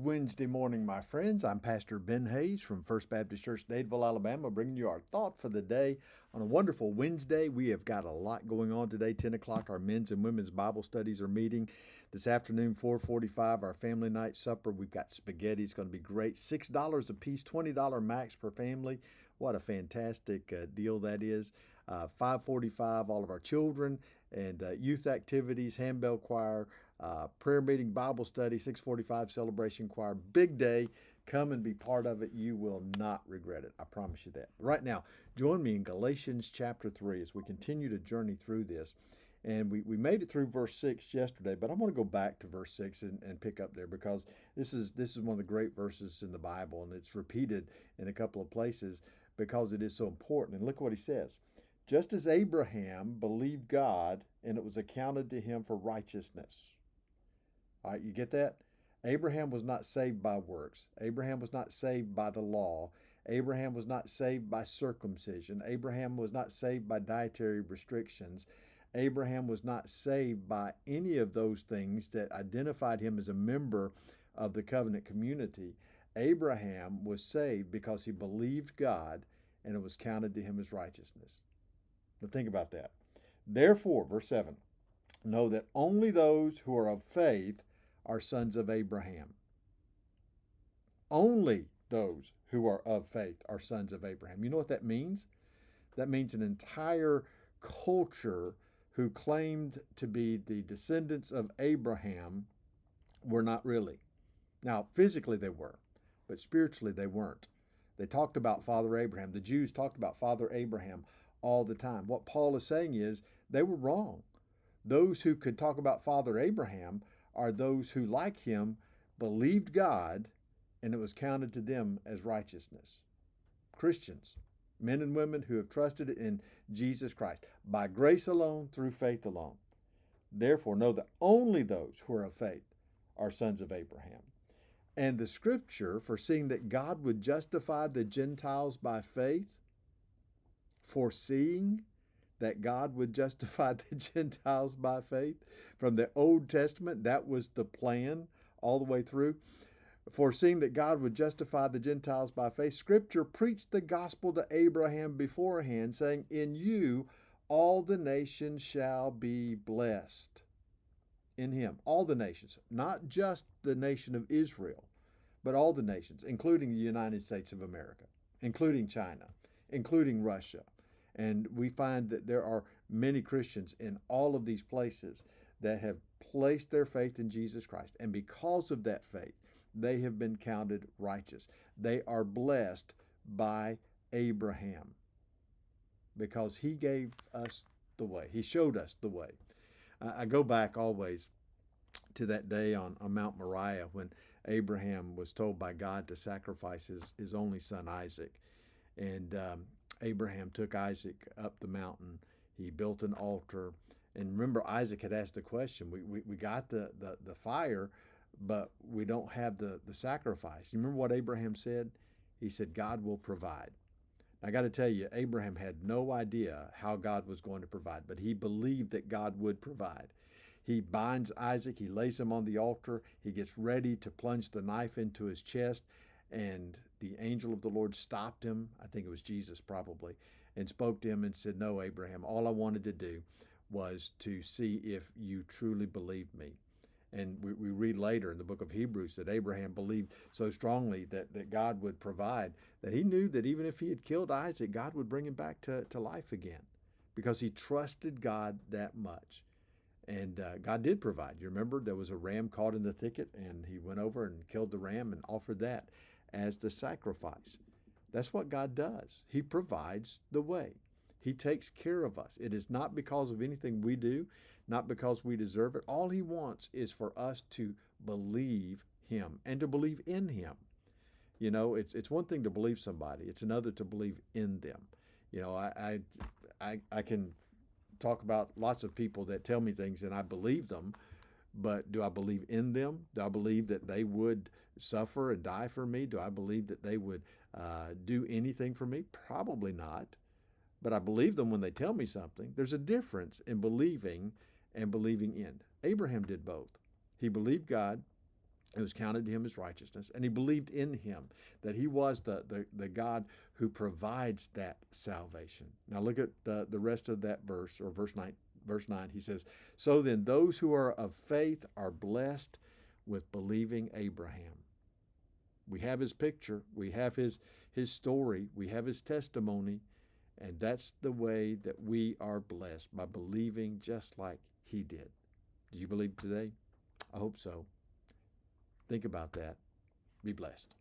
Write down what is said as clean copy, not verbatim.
Good Wednesday morning, my friends. I'm Pastor Ben Hayes from First Baptist Church, Dadeville, Alabama, bringing you our thought for the day on a wonderful Wednesday. We have got a lot going on today. 10 o'clock, our men's and women's Bible studies are meeting. This afternoon, 4:45, our family night supper. We've got spaghetti. It's going to be great. $6 a piece, $20 max per family. What a fantastic deal that is. 5:45, all of our children and youth activities, handbell choir, prayer meeting, Bible study, 6:45 celebration choir. Big day. Come and be part of it. You will not regret it. I promise you that. Right now, join me in Galatians chapter 3 as we continue to journey through this. And we made it through verse 6 yesterday, but I want to go back to verse 6 and pick up there because this is one of the great verses in the Bible, and it's repeated in a couple of places because it is so important. And look what he says. Just as Abraham believed God, and it was accounted to him for righteousness. All right, you get that? Abraham was not saved by works. Abraham was not saved by the law. Abraham was not saved by circumcision. Abraham was not saved by dietary restrictions. Abraham was not saved by any of those things that identified him as a member of the covenant community. Abraham was saved because he believed God and it was counted to him as righteousness. Now think about that. Therefore, verse 7, know that only those who are of faith are sons of Abraham. Only those who are of faith are sons of Abraham. You know what that means? That means an entire culture who claimed to be the descendants of Abraham were not really. Now, physically they were, but spiritually they weren't. They talked about Father Abraham. The Jews talked about Father Abraham all the time. What Paul is saying is they were wrong. Those who could talk about Father Abraham are those who, like him, believed God and it was counted to them as righteousness. Christians, men and women who have trusted in Jesus Christ by grace alone, through faith alone. Therefore, know that only those who are of faith are sons of Abraham. And the scripture, foreseeing that God would justify the Gentiles by faith, foreseeing that God would justify the Gentiles by faith. From the Old Testament, that was the plan all the way through. Foreseeing that God would justify the Gentiles by faith, Scripture preached the gospel to Abraham beforehand, saying, in you all the nations shall be blessed. In him, all the nations, not just the nation of Israel, but all the nations, including the United States of America, including China, including Russia. And we find that there are many Christians in all of these places that have placed their faith in Jesus Christ. And because of that faith, they have been counted righteous. They are blessed by Abraham because he gave us the way. He showed us the way. I go back always to that day on Mount Moriah when Abraham was told by God to sacrifice his only son, Isaac. And Abraham took Isaac up the mountain. He built an altar. And remember, Isaac had asked the question, we got the fire, but we don't have the sacrifice. You remember what Abraham said? He said, God will provide. I got to tell you, Abraham had no idea how God was going to provide, but he believed that God would provide. He binds Isaac. He lays him on the altar. He gets ready to plunge the knife into his chest. And the angel of the Lord stopped him, I think it was Jesus probably, and spoke to him and said, no, Abraham, all I wanted to do was to see if you truly believed me. And we read later in the book of Hebrews that Abraham believed so strongly that God would provide that he knew that even if he had killed Isaac, God would bring him back to life again because he trusted God that much. And God did provide. You remember there was a ram caught in the thicket and he went over and killed the ram and offered that as the sacrifice. That's what God does. He provides the way. He takes care of us. It is not because of anything we do, not because we deserve it. All he wants is for us to believe him and to believe in him. You know, it's one thing to believe somebody. It's another to believe in them. You know, I can talk about lots of people that tell me things and I believe them, but do I believe in them? Do I believe that they would suffer and die for me? Do I believe that they would do anything for me? Probably not. But I believe them when they tell me something. There's a difference in believing and believing in. Abraham did both. He believed God It was counted to him as righteousness, and he believed in him, that he was the God who provides that salvation. Now look at the rest of that verse, or verse 9. Verse 9, he says, so then those who are of faith are blessed with believing Abraham. We have his picture, we have his story, we have his testimony, and that's the way that we are blessed, by believing just like he did. Do you believe today? I hope so. Think about that. Be blessed.